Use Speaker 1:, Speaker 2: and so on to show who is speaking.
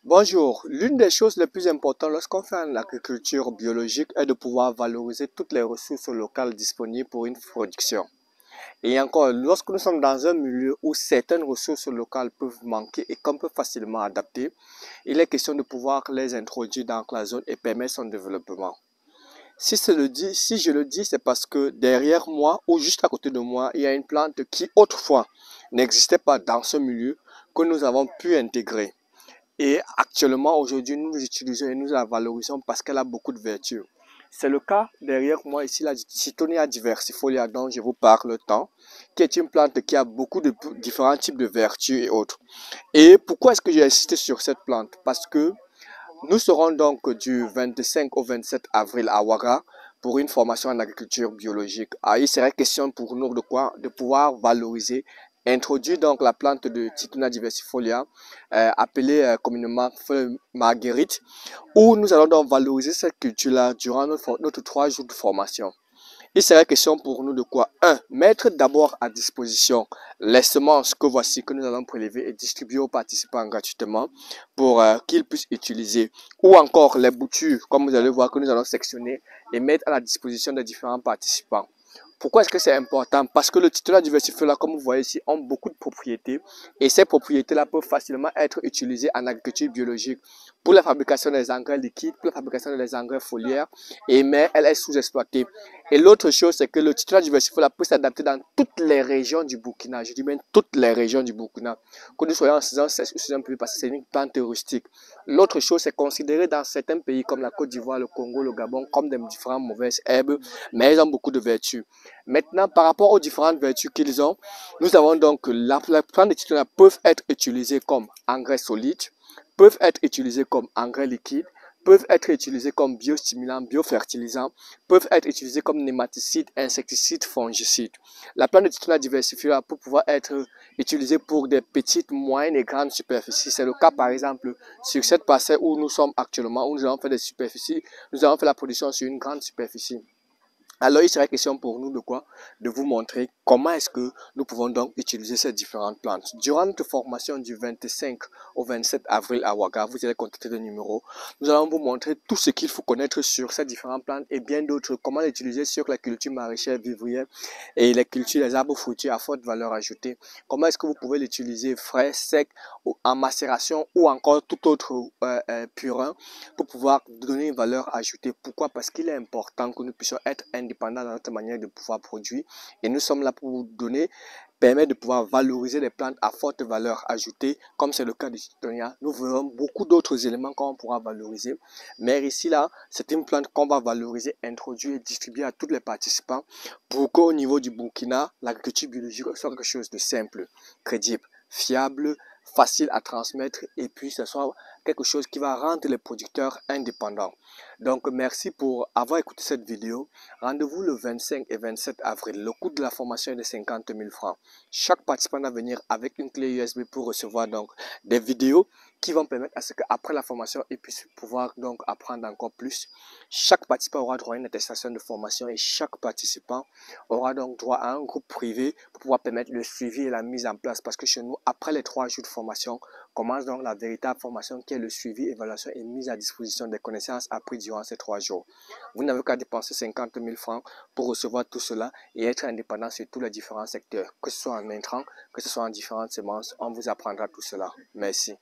Speaker 1: Bonjour, l'une des choses les plus importantes lorsqu'on fait une agriculture biologique est de pouvoir valoriser toutes les ressources locales disponibles pour une production. Et encore, lorsque nous sommes dans un milieu où certaines ressources locales peuvent manquer et qu'on peut facilement adapter, il est question de pouvoir les introduire dans la zone et permettre son développement. Si je le dis, c'est parce que derrière moi ou juste à côté de moi, il y a une plante qui autrefois n'existait pas dans ce milieu que nous avons pu intégrer. Et actuellement, aujourd'hui, nous l'utilisons et nous la valorisons parce qu'elle a beaucoup de vertus. C'est le cas derrière moi ici, la Cittonia diversifolia dont je vous parle tant, qui est une plante qui a beaucoup de différents types de vertus et autres. Et pourquoi est-ce que j'ai insisté sur cette plante? Parce que nous serons donc du 25 au 27 avril à Ouaga pour une formation en agriculture biologique. Ah, il serait question pour nous de quoi? De pouvoir valoriser, introduire donc la plante de Cittonia diversifolia, appelée communément feuille marguerite, où nous allons donc valoriser cette culture-là durant notre 3 jours de formation. Il serait question pour nous de quoi? Mettre d'abord à disposition les semences que voici, que nous allons prélever et distribuer aux participants gratuitement pour qu'ils puissent utiliser. Ou encore les boutures, comme vous allez voir, que nous allons sectionner et mettre à la disposition des différents participants. Pourquoi est-ce que c'est important? Parce que le titulaire diversifié, là, comme vous voyez ici, ont beaucoup de propriétés et ces propriétés-là peuvent facilement être utilisées en agriculture biologique pour la fabrication des engrais liquides, pour la fabrication des engrais foliaires, mais elle est sous-exploitée. Et l'autre chose, c'est que le titulaire diversifié là, peut s'adapter dans toutes les régions du Burkina. Je dis bien toutes les régions du Burkina. Que nous soyons en saison sèche ou saison pluie, parce que c'est une plante rustique. L'autre chose, c'est considéré dans certains pays comme la Côte d'Ivoire, le Congo, le Gabon, comme des différentes mauvaises herbes, mais elles ont beaucoup de vertus. Maintenant, par rapport aux différentes vertus qu'ils ont, nous avons donc la plante de titulaire peuvent être utilisées comme engrais solide, peuvent être utilisées comme engrais liquide, peuvent être utilisés comme biostimulants, biofertilisants, peuvent être utilisés comme nématicides, insecticides, fongicides. La plante de titulaire diversifiée peut pouvoir être utilisée pour des petites, moyennes et grandes superficies. C'est le cas par exemple sur cette parcelle où nous sommes actuellement, où nous allons faire des superficies, nous allons faire la production sur une grande superficie. Alors, il serait question pour nous de quoi? De vous montrer comment est-ce que nous pouvons donc utiliser ces différentes plantes. Durant notre formation du 25 au 27 avril à Ouaga, vous allez contacter le numéro. Nous allons vous montrer tout ce qu'il faut connaître sur ces différentes plantes et bien d'autres. Comment l'utiliser sur la culture maraîchère vivrière et les cultures des arbres fruitiers à forte valeur ajoutée. Comment est-ce que vous pouvez l'utiliser frais, sec, en macération ou encore tout autre purin pour pouvoir donner une valeur ajoutée. Pourquoi? Parce qu'il est important que nous puissions être indépendants dans notre manière de pouvoir produire et nous sommes là pour vous donner, permettre de pouvoir valoriser les plantes à forte valeur ajoutée, comme c'est le cas du citronnier. Nous verrons beaucoup d'autres éléments qu'on pourra valoriser, mais ici là, c'est une plante qu'on va valoriser, introduire et distribuer à tous les participants pour qu'au niveau du Burkina, l'agriculture biologique soit quelque chose de simple, crédible, fiable, facile à transmettre et puis ce soit quelque chose qui va rendre les producteurs indépendants. Donc merci pour avoir écouté cette vidéo. Rendez-vous le 25 et 27 avril. Le coût de la formation est de 50 000 francs. Chaque participant va venir avec une clé USB pour recevoir donc des vidéos qui vont permettre à ce qu'après la formation, ils puissent pouvoir donc apprendre encore plus. Chaque participant aura droit à une attestation de formation et chaque participant aura donc droit à un groupe privé pour pouvoir permettre le suivi et la mise en place. Parce que chez nous, après les 3 jours de formation, commence donc la véritable formation qui est le suivi, évaluation et mise à disposition des connaissances apprises durant ces 3 jours. Vous n'avez qu'à dépenser 50 000 francs pour recevoir tout cela et être indépendant sur tous les différents secteurs, que ce soit en intrants, que ce soit en différentes semences, on vous apprendra tout cela. Merci.